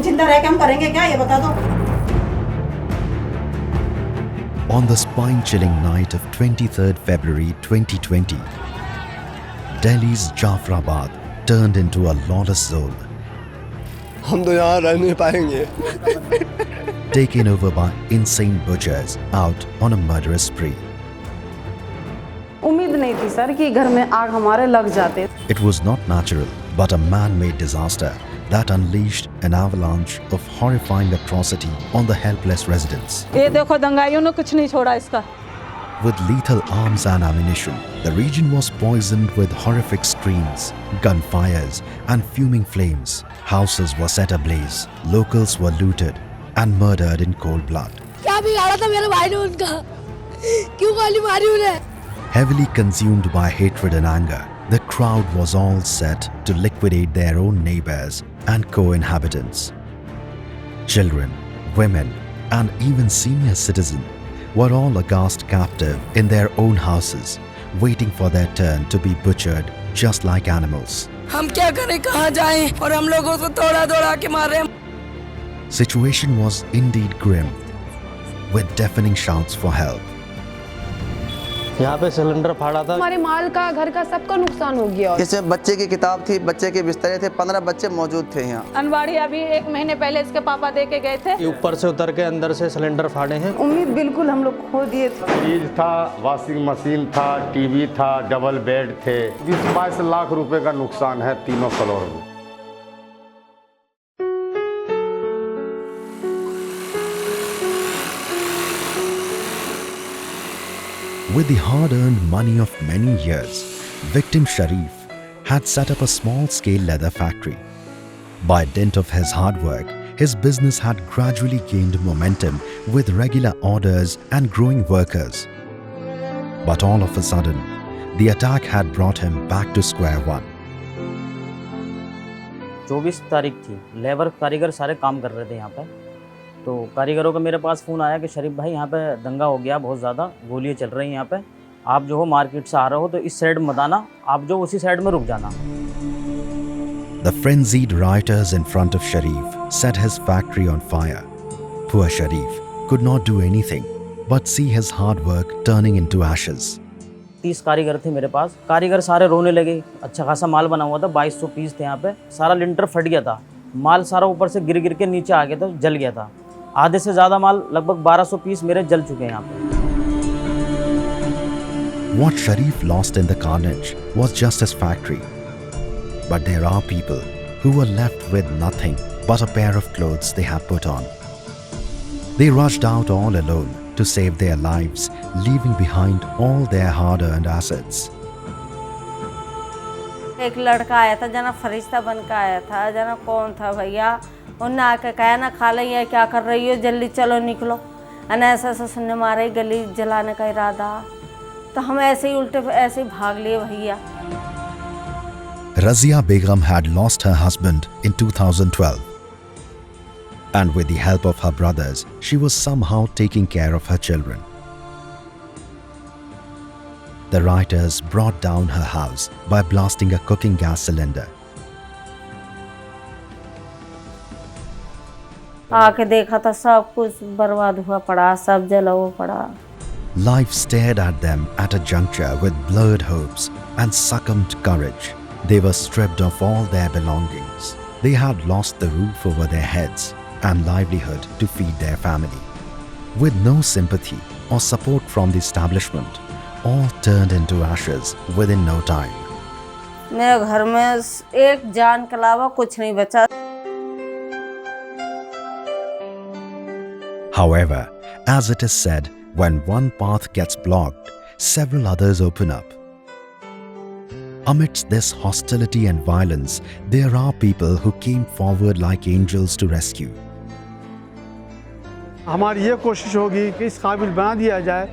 जिंदा रह के हम करेंगे क्या, ये बता दो। On the spine-chilling night of 23rd February 2020, Delhi's Jafrabad turned into a lawless zone. हम तो यहाँ रह नहीं पाएंगे। Taken over by insane butchers out on a murderous spree. उम्मीद नहीं थी सर कि घर में आग हमारे लग जाते। It was not natural, but a man-made disaster that unleashed an avalanche of horrifying atrocity on the helpless residents. ये देखो दंगाइयों ने कुछ नहीं छोड़ा इसका। With lethal arms and ammunition, the region was poisoned with horrific screams, gunfires, and fuming flames. Houses were set ablaze, locals were looted and murdered in cold blood. क्या बिगाड़ा था मेरे भाई ने उनका? क्यों गोली मारी उन्हें? Heavily consumed by hatred and anger, the crowd was all set to liquidate their own neighbors and co-inhabitants. Children, women, and even senior citizens were all aghast captive in their own houses, waiting for their turn to be butchered just like animals. हम क्या करें, कहाँ जाएं? और हम लोगों को दौड़ा के मार रहे हैं। Situation was indeed grim, with deafening shouts for help. यहाँ पे सिलेंडर फाड़ा था। हमारे माल का, घर का, सबका नुकसान हो गया। जैसे बच्चे की किताब थी, बच्चे के बिस्तरे थे, 15 बच्चे मौजूद थे यहाँ। अनवाड़ी अभी 1 महीने पहले इसके पापा दे के गए थे। ऊपर से उतर के अंदर से सिलेंडर फाड़े हैं। उम्मीद बिल्कुल हम लोग खो दिए थे। फ्रिज था, वॉशिंग मशीन था, टीवी था, डबल बेड थे। 20-22 लाख रुपए का नुकसान है तीनों फ्लोर में। With the hard-earned money of many years, victim Sharif had set up a small-scale leather factory. By dint of his hard work, his business had gradually gained momentum with regular orders and growing workers. But all of a sudden, the attack had brought him back to square one. 24 तारीख थी, labour कारीगर सारे काम कर रहे थे यहाँ पे। तो कारीगरों का मेरे पास फ़ोन आया कि शरीफ भाई यहाँ पे दंगा हो गया बहुत ज़्यादा, गोलियाँ चल रही हैं यहाँ पे, आप जो हो मार्केट से आ रहे हो तो इस साइड मत आना, आप जो उसी साइड में रुक जाना। The frenzied rioters in front of Sharif set his factory on fire. Poor Sharif could not do anything but see his hard work turning into ashes. 30 कारीगर थे मेरे पास, कारीगर सारे रोने लगे। अच्छा खासा माल बना हुआ था, 2200 पीस थे यहाँ पे। सारा लिंटर फट गया था, माल सारा ऊपर से गिर गिर के नीचे आ गया था, जल गया था। आधे से ज़्यादा माल, लगभग 1200 पीस मेरे जल चुके हैं यहाँ पे। What Sharif lost in the carnage was just his factory. But there are people who were left with nothing but a pair of clothes they had put on. They rushed out all alone to save their lives, leaving behind all their hard-earned assets. एक लड़का आया था, जना फरिश्ता बन के आया था, जना कौन था भैया, उन्होंने आके कहा ना खा ली है, क्या कर रही हो, जल्दी चलो निकलो। अन ऐसा सुनने मारे, गली जलाने का इरादा। तो हम ऐसे ही उल्टे ऐसे ही भाग लिए भैया। Razia Begum had lost her husband in 2012. And with the help of her brothers, she was somehow taking care of her children. The rioters brought down her house by blasting a cooking gas cylinder. आके देखा था सब कुछ बर्बाद हुआ पड़ा, सब जला हुआ पड़ा। Life stared at them at a juncture with blurred hopes and succumbed courage. They were stripped of all their belongings. They had lost the roof over their heads and livelihood to feed their family. With no sympathy or support from the establishment, all turned into ashes within no time. मेरे घर में एक जान के अलावा कुछ नहीं बचा। However, as it is said, when one path gets blocked, several others open up. Amidst this hostility and violence, there are people who came forward like angels to rescue. हमारी ये कोशिश होगी कि इस काबिल बना दिया जाए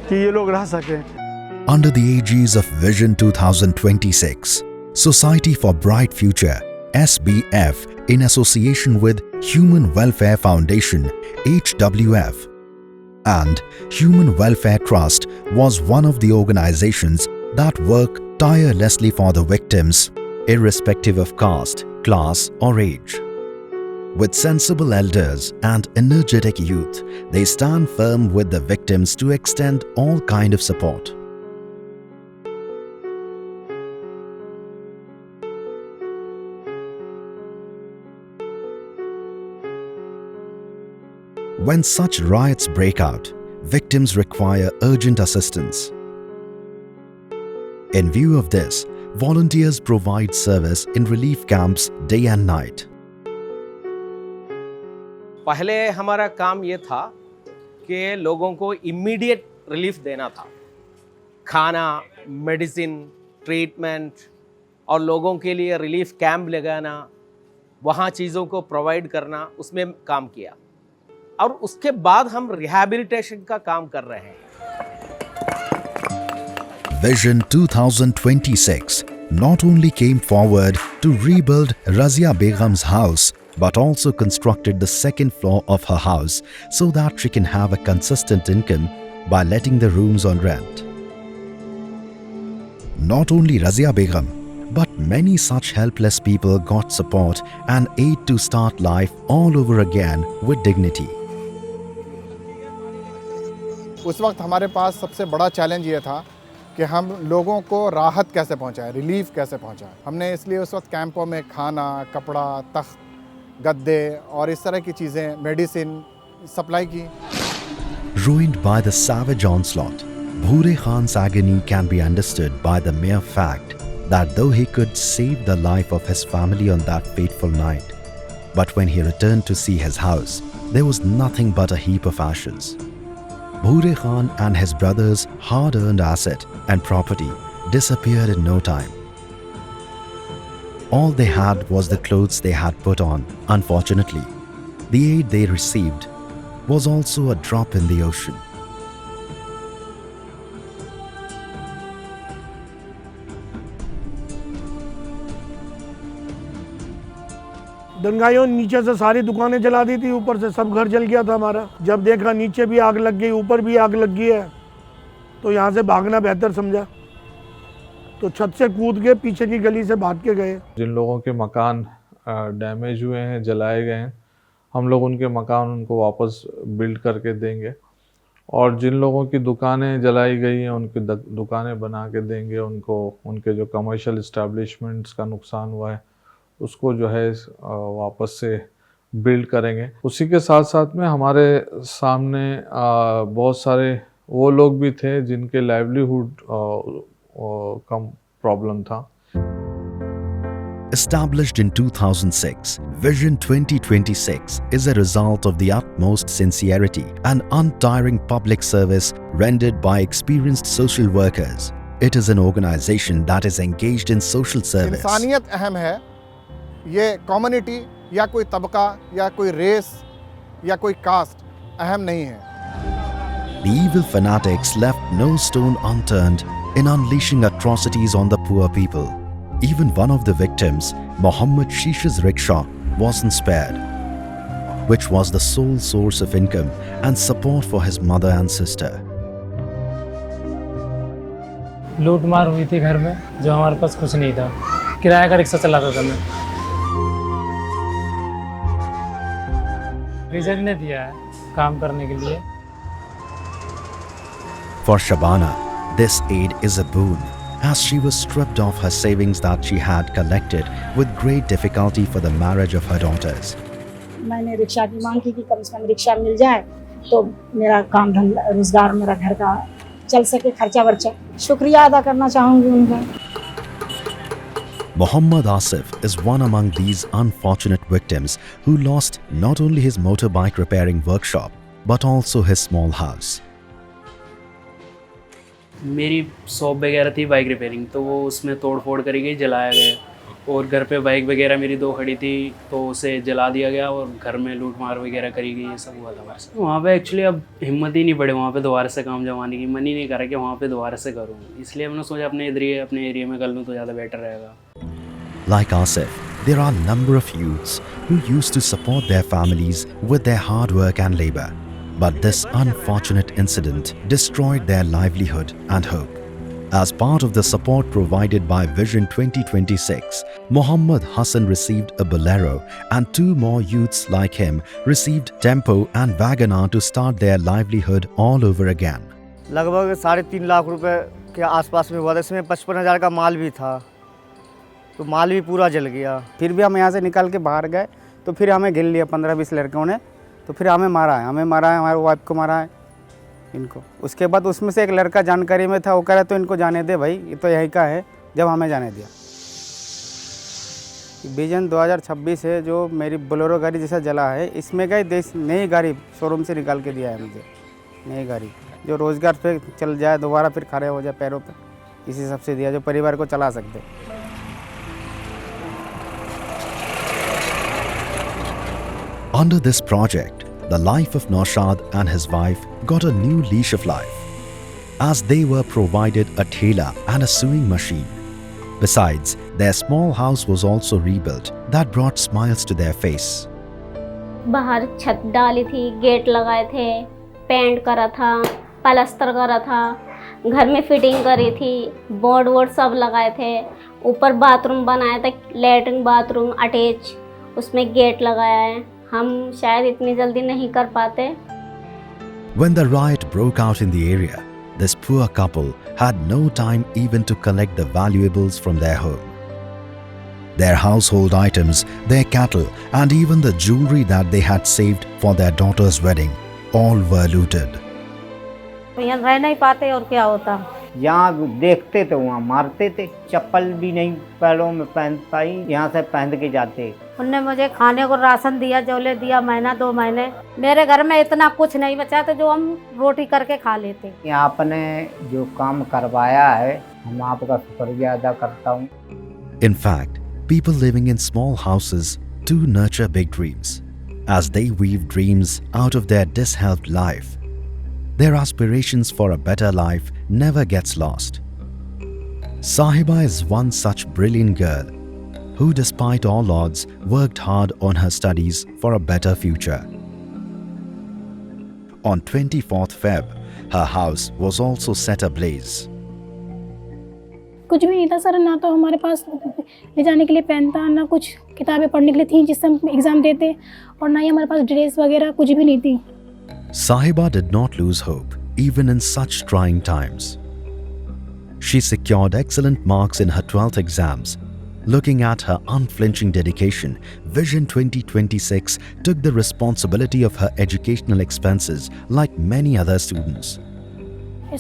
कि ये लोग रह सकें। Under the aegis of Vision 2026, Society for Bright Future, SBF, in association with Human Welfare Foundation, HWF, and Human Welfare Trust was one of the organizations that work tirelessly for the victims, irrespective of caste, class, or age. With sensible elders and energetic youth, they stand firm with the victims to extend all kind of support. When such riots break out, victims require urgent assistance. In view of this, volunteers provide service in relief camps day and night. पहले हमारा काम ये था कि लोगों को immediate relief देना था, खाना, मेडिसिन, ट्रीटमेंट और लोगों के लिए रिलीफ कैंप लगाना, वहाँ चीज़ों को प्रोवाइड करना, उसमें काम किया। और उसके बाद हम रिहैबिलिटेशन का काम कर रहे हैं। Vision 2026 not only came forward to rebuild Razia Begum's house, but also constructed the second floor of her house so that she can have a consistent income by letting the rooms on rent. Not only Razia Begum, but many such helpless people got support and aid to start life all over again with dignity. उस वक्त हमारे पास सबसे बड़ा challenge ये था कि हम लोगों को राहत कैसे पहुंचाएं, रिलीफ कैसे पहुंचाएं। हमने इसलिए उस वक्त कैंपों में खाना, कपड़ा, तख्त, गद्दे और इस तरह की चीज़ें, मेडिसिन सप्लाई की। Ruined by the savage onslaught, Bhure Khan's agony can be understood by the mere fact that though he could save the life of his family on that fateful night, but when he returned to see his house, there was nothing but a heap of ashes. Bhure Khan and his brothers' hard-earned asset and property disappeared in no time. All they had was the clothes they had put on. Unfortunately, the aid they received was also a drop in the ocean. दंगाइयों ने नीचे से सारी दुकानें जला दी थी, ऊपर से सब घर जल गया था हमारा। जब देखा नीचे भी आग लग गई, ऊपर भी आग लग गई है, तो यहाँ से भागना बेहतर समझा, तो छत से कूद के पीछे की गली से भाग के गए। जिन लोगों के मकान डैमेज हुए हैं, जलाए गए हैं, हम लोग उनके मकान उनको वापस बिल्ड करके देंगे, और जिन लोगों की दुकानें जलाई गई हैं उनकी दुकानें बना के देंगे उनको। उनके जो कमर्शियल इस्टेब्लिशमेंट्स का नुकसान हुआ है उसको जो है वापस से बिल्ड करेंगे। उसी के साथ साथ में हमारे सामने बहुत सारे वो लोग भी थे जिनके लाइवलीहुड कम प्रॉब्लम था। Established in 2006, Vision 2026 is a result of the utmost sincerity and untiring public service rendered by experienced social workers. It is an organization that is engaged in social service. इंसानियत अहम है, ये community या कोई तबका या कोई रेस या कोई कास्ट अहम नहीं है। The evil fanatics left no stone unturned in unleashing atrocities on the poor people. Even one of the victims, Mohammed Shisha's rickshaw, wasn't spared, which was the sole source of income and support for his mother and sister. लूट मार हुई थी घर में, जो हमारे पास कुछ नहीं था। किराए का रिक्शा चलाता था मैं। रीजन ने दिया है काम करने के लिए। For Shabana, this aid is a boon, as she was stripped of her savings that she had collected with great difficulty for the marriage of her daughters. मैंने रिक्शा की मांग की कि कम से कम रिक्शा मिल जाए तो मेरा काम धंधा रोजगार मेरा घर का चल सके, खर्चा वर्चा। शुक्रिया अदा करना चाहूँगी उनका। Muhammad Asif is one among these unfortunate victims who lost not only his motorbike repairing workshop but also his small house. मेरी शॉप वगैरह थी बाइक रिपेयरिंग, तो वो उसमें तोड़ फोड़ करी गई, जलाया गया। और घर पे बाइक वगैरह मेरी 2 खड़ी थी तो उसे जला दिया गया और घर में लूट मार वगैरह करी गई। ये सब हुआ था बस। वहाँ पे एक्चुअली अब हिम्मत ही नहीं पड़े वहाँ पे दोबारा से काम जमाने की, मन ही नहीं करा कि वहाँ पे दोबारा से करूँ। इसलिए हमने सोचा अपने एरिया में कर लूँ तो ज़्यादा बेटर रहेगा। Like Asif, there are a number of youths who used to support their families with their hard work and labor. But this unfortunate incident destroyed their livelihood and hope. As part of the support provided by Vision 2026, Mohammad Hassan received a Bolero and 2 more youths like him received Tempo and Wagoner to start their livelihood all over again. लगभग 3.5 लाख रुपए के आसपास में हुआ था। इसमें 55,000 का माल भी था, तो माल भी पूरा जल गया। फिर भी हम यहाँ से निकल के बाहर गए तो फिर हमें घेर लिया 15-20 लड़कों ने, तो फिर हमें मारा है, हमारे वाइफ को मारा है, इनको। उसके बाद उसमें से एक लड़का जानकारी में था, वो कह रहा तो इनको जाने दे भाई, ये तो यही का है, जब हमें जाने दिया। विजन 2026 है जो मेरी बोलेरो गाड़ी जैसा जला है, इसमें गई नई गाड़ी शोरूम से निकाल के दिया है मुझे, नई गाड़ी जो रोज़गार पे चल जाए, दोबारा फिर खड़े हो जाए पैरों पे, इसी हिसाब से दिया जो परिवार को चला सकते। Under this project, the life of Naushad and his wife got a new leash of life, as they were provided a thela and a sewing machine. Besides, their small house was also rebuilt that brought smiles to their face. बाहर छत डाली थी, gate लगाए थे, paint करा था, plaster करा था, घर में फिटिंग करी थी, बोर्ड वोर्ड सब लगाए थे, ऊपर बाथरूम बनाया था, लेटरिन बाथरूम अटैच, उसमें गेट लगाया है। हम शायद इतनी जल्दी नहीं कर पाते। When the riot broke out in the area, this poor couple had no time even to collect the valuables from their home. Their household items, their cattle, and even the jewelry that they had saved for their daughter's wedding, all were looted. यहाँ रह नहीं पाते और क्या होता। यहाँ देखते थे वहाँ मारते थे, चप्पल भी नहीं पैरों में पहन पाई, यहाँ से पहन के जाते। उनने मुझे खाने को राशन दिया, जौले दिया, महीना 2 महीने। मेरे घर में इतना कुछ नहीं बचा था जो हम रोटी करके खा लेते। आपने जो काम करवाया है, हम आपका शुक्रिया अदा करता हूँ। In fact, people living in small houses do nurture big dreams, as they weave dreams out of their dishelped life. Their aspirations for a better life never gets lost. Sahiba is one such brilliant girl who, despite all odds, worked hard on her studies for a better future. On 24th Feb, her house was also set ablaze. कुछ भी नहीं था sir, ना तो हमारे पास ले जाने के लिए पेन था, ना कुछ किताबें पढ़ने के लिए थी जिससे हम एग्ज़ाम देते, और ना ही हमारे पास ड्रेस वगैरह कुछ भी नहीं थी। Sahiba did not lose hope, even in such trying times. She secured excellent marks in her 12th exams. Looking at her unflinching dedication, Vision 2026 took the responsibility of her educational expenses like many other students.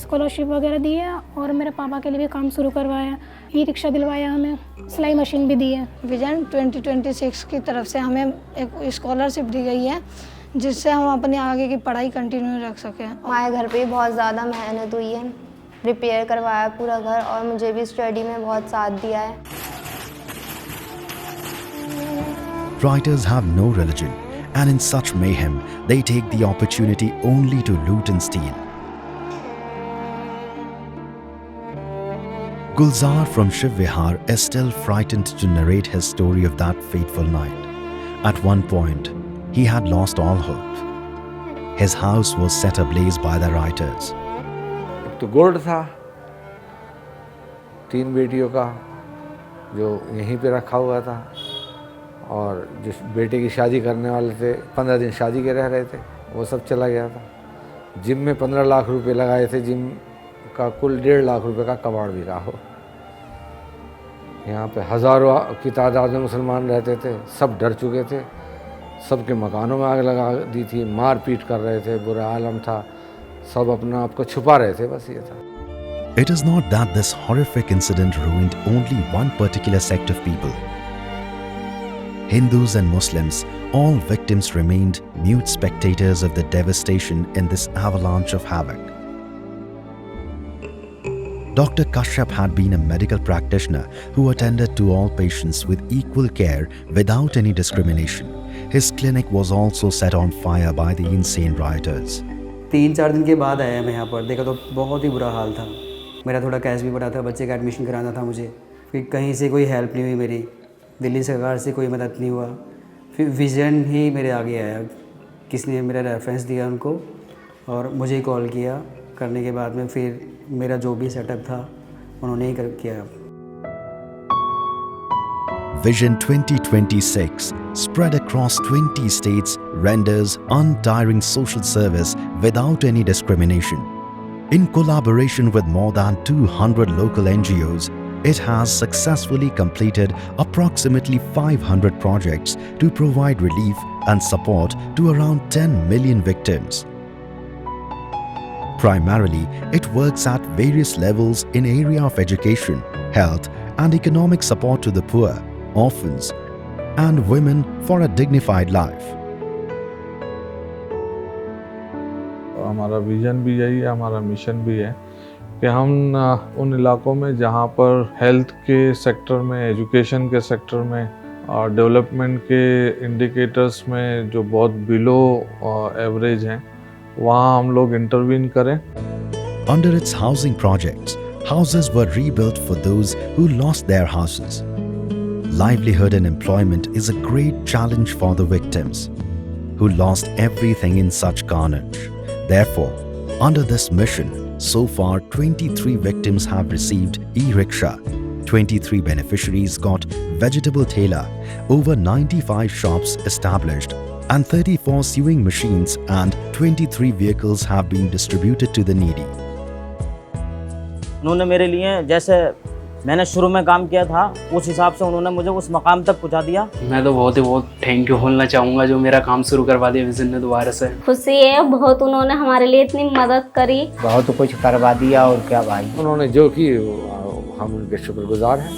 Scholarship वगैरह दी है, और मेरे पापा के लिए भी काम शुरू करवाया, ई रिक्शा दिलवाया, हमें सिलाई मशीन भी दी है। विजन 2026 की तरफ से हमें एक स्कॉलरशिप दी गई है जिससे हम अपने आगे की पढ़ाई कंटिन्यू रख सकें। हमारे घर पे बहुत ज़्यादा मेहनत हुई है, रिपेयर करवाया पूरा घर, और मुझे भी स्टडी में बहुत साथ दिया है। Writers have no religion, and in such mayhem, they take the opportunity only to loot and steal. Gulzar from Shiv Vihar is still frightened to narrate his story of that fateful night. At one point, he had lost all hope. His house was set ablaze by the rioters. तो gold था 3 बेटियों का जो यहीं पे रखा हुआ था, और जिस बेटे की शादी करने वाले थे 15 दिन शादी के रह रहे थे, वो सब चला गया था। जिम में 15 लाख रुपए लगाए थे, जिम का कुल 1.5 लाख रुपए का कबाड़ भी रहा हो। यहाँ पे हज़ारों की तादाद में मुसलमान रहते थे, सब डर चुके थे, सबके मकानों में आग लगा दी थी, मार पीट कर रहे थे, बुरा आलम था, सब अपना आप को छुपा रहे थे, बस ये था। It is not that this horrific incident ruined only one particular sect of people. Hindus and Muslims, all victims remained mute spectators of the devastation in this avalanche of havoc. Dr. Kashyap had been a medical practitioner who attended to all patients with equal care without any discrimination. His clinic was also set on fire by the insane rioters. 3-4 दिन के बाद आया मैं यहाँ पर, देखा तो बहुत ही बुरा हाल था। मेरा थोड़ा कैश भी पड़ा था, बच्चे का एडमिशन कराना था मुझे, फिर कहीं से कोई हेल्प नहीं हुई मेरी, दिल्ली सरकार से कोई मदद नहीं हुआ। फिर विजन ही मेरे आगे आया, किसने मेरा रेफरेंस दिया उनको, और मुझे कॉल किया। करने के बाद में फिर मेरा जो भी सेटअप था उन्होंने ही किया। Vision 2026, spread across 20 states, renders untiring social service without any discrimination. In collaboration with more than 200 local NGOs, it has successfully completed approximately 500 projects to provide relief and support to around 10 million victims. Primarily, it works at various levels in area of education, health, and economic support to the poor, orphans, and women for a dignified life. हमारा vision भी यही है, हमारा mission भी है कि हम उन इलाकों में जहाँ पर हेल्थ के सेक्टर में, एजुकेशन के सेक्टर में और डेवलपमेंट के इंडिकेटर्स में जो बहुत बिलो एवरेज हैं, वहाँ हम लोग इंटरवीन करें। Under its housing projects, houses were rebuilt for those who lost their houses. Livelihood and employment is a great challenge for the victims who lost everything in such carnage. Therefore, under this mission, so far 23 victims have received e-rickshaw, 23 beneficiaries got vegetable tailor, over 95 shops established, and 34 sewing machines and 23 vehicles have been distributed to the needy. उन्होंने मेरे लिए जैसे मैंने शुरू में काम किया था उस हिसाब से उन्होंने मुझे उस मकाम तक पहुंचा दिया। मैं तो बहुत थैंक यू बोलना चाहूँगा जो मेरा काम शुरू करवा दिया विजन ने दोबारा से। खुशी है बहुत, उन्होंने हमारे लिए इतनी मदद करी, बहुत कुछ करवा दिया और क्या भाई, उन्होंने जो की हम उनके शुक्रगुजार हैं।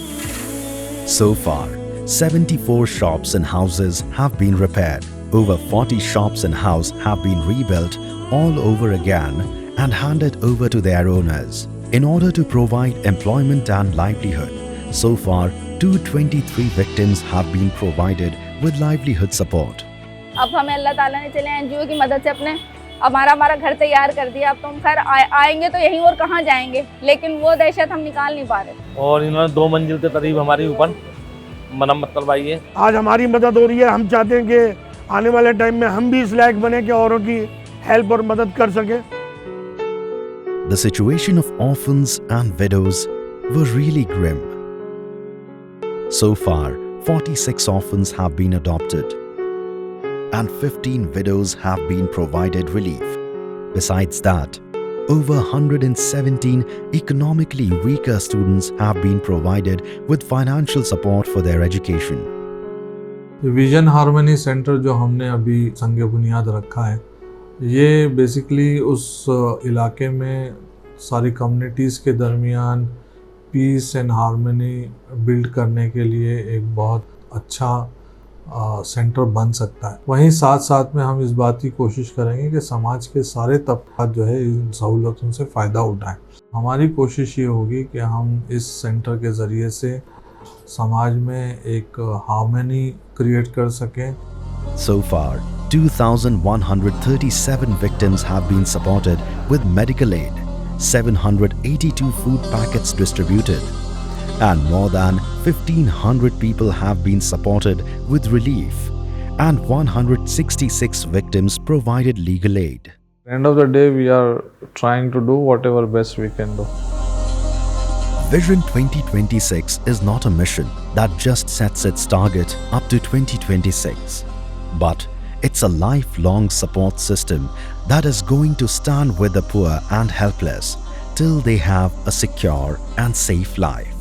So far, 74 shops and houses have been repaired. Over 40 shops and houses have been rebuilt all over again and handed over to their owners in order to provide employment and livelihood. So far, 223 victims have been provided with livelihood support. अब हमें अल्लाह ताला ने चले NGO की मदद से अपने हमारा घर तैयार कर दिया। अब तो हम खैर आएंगे तो यहीं और कहाँ जाएंगे, लेकिन वो दहशत हम निकाल नहीं पा रहे। और इन्होंने 2 मंजिल के करीब हमारी ऊपर मरम्मत करवाई है। आज हमारी मदद हो रही है। हम चाहते हैं कि आने वाले टाइम में हम भी इस लायक बने कि औरों की हेल्प और मदद कर सकें। The situation of orphans and widows were really grim. So far, 46 orphans have been adopted and 15 widows have been provided relief. Besides that, over 117 economically weaker students have been provided with financial support for their education. Vision harmony centre जो हमने अभी संग बुनियाद रखा है, ये basically उस इलाके में सारी कम्युनिटीज़ के दरमियान पीस एंड हार्मनी बिल्ड करने के लिए एक बहुत अच्छा सेंटर बन सकता है। वहीं साथ साथ में हम इस बात की कोशिश करेंगे कि समाज के सारे तबक़ात जो है इन सहूलतों से फ़ायदा उठाएं। हमारी कोशिश ये होगी कि हम इस सेंटर के ज़रिए से समाज में एक हार्मनी क्रिएट कर सकें। So far, 2,137 victims have been supported with medical aid, 782 food packets distributed, and more than 1,500 people have been supported with relief, and 166 victims provided legal aid. At the end of the day, we are trying to do whatever best we can do. Vision 2026 is not a mission that just sets its target up to 2026, but it's a lifelong support system that is going to stand with the poor and helpless till they have a secure and safe life.